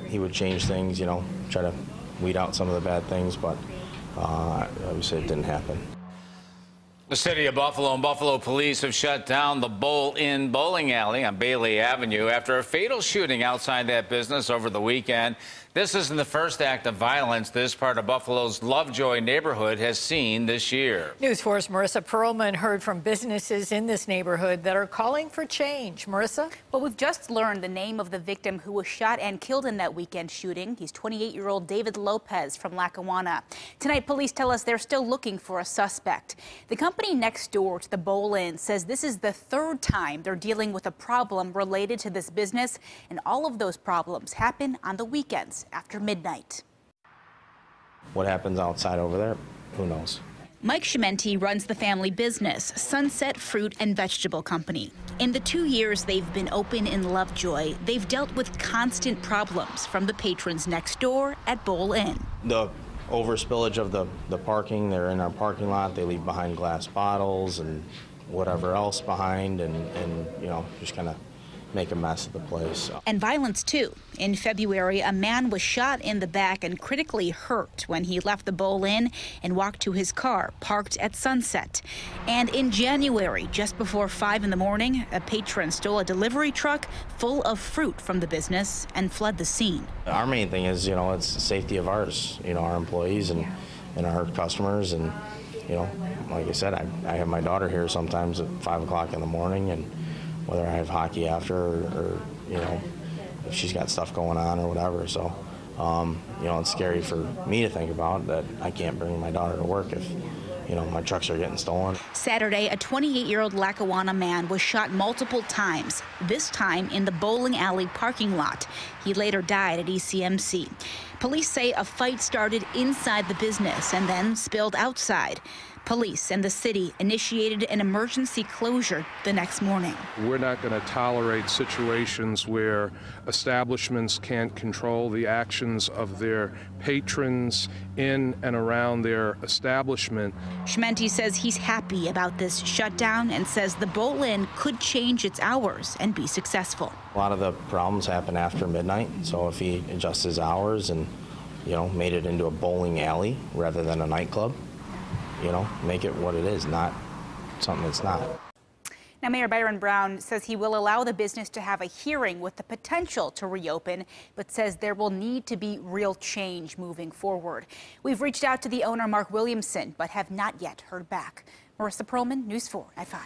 He would change things, try to weed out some of the bad things, but obviously it didn't happen. The city of Buffalo and Buffalo police have shut down the Bowl-In bowling alley on Bailey Avenue after a fatal shooting outside that business over the weekend. This isn't the first act of violence this part of Buffalo's Lovejoy neighborhood has seen this year. News 4's Marissa Perlman heard from businesses in this neighborhood that are calling for change. Marissa? Well, we've just learned the name of the victim who was shot and killed in that weekend shooting. He's 28-year-old David Lopez from Lackawanna. Tonight, police tell us they're still looking for a suspect. The company next door to the Bowl-In says this is the third time they're dealing with a problem related to this business, and all of those problems happen on the weekends after midnight. What happens outside over there, who knows? Mike Schmente runs the family business, Sunset Fruit and Vegetable Company. In the 2 years they've been open in Lovejoy, they've dealt with constant problems from the patrons next door at Bowl-In. The overspillage of the parking, they're in our parking lot, they leave behind glass bottles and whatever else behind, and just kind of make a mess of the place. And violence too. In February, a man was shot in the back and critically hurt when he left the Bowl-In and walked to his car parked at Sunset. And in January, just before 5 in the morning, a patron stole a delivery truck full of fruit from the business and fled the scene. Our main thing is, it's the safety of ours, our employees and our customers. And, like I said, I have my daughter here sometimes at 5 o'clock in the morning, and whether I have hockey after or if she's got stuff going on or whatever. So, it's scary for me to think about that I can't bring my daughter to work if, my trucks are getting stolen. Saturday, a 28-year-old Lackawanna man was shot multiple times, this time in the bowling alley parking lot. He later died at ECMC. Police say a fight started inside the business and then spilled outside. Police and the city initiated an emergency closure the next morning. We're not going to tolerate situations where establishments can't control the actions of their patrons in and around their establishment. Schmente says he's happy about this shutdown and says the Bowl-In could change its hours and be successful. A lot of the problems happen after midnight, so if he adjusts his hours and, made it into a bowling alley rather than a nightclub, make it what it is, not something it's not. Now, Mayor Byron Brown says he will allow the business to have a hearing with the potential to reopen, but says there will need to be real change moving forward. We've reached out to the owner, Mark Williamson, but have not yet heard back. Marissa Perlman, News 4 at 5.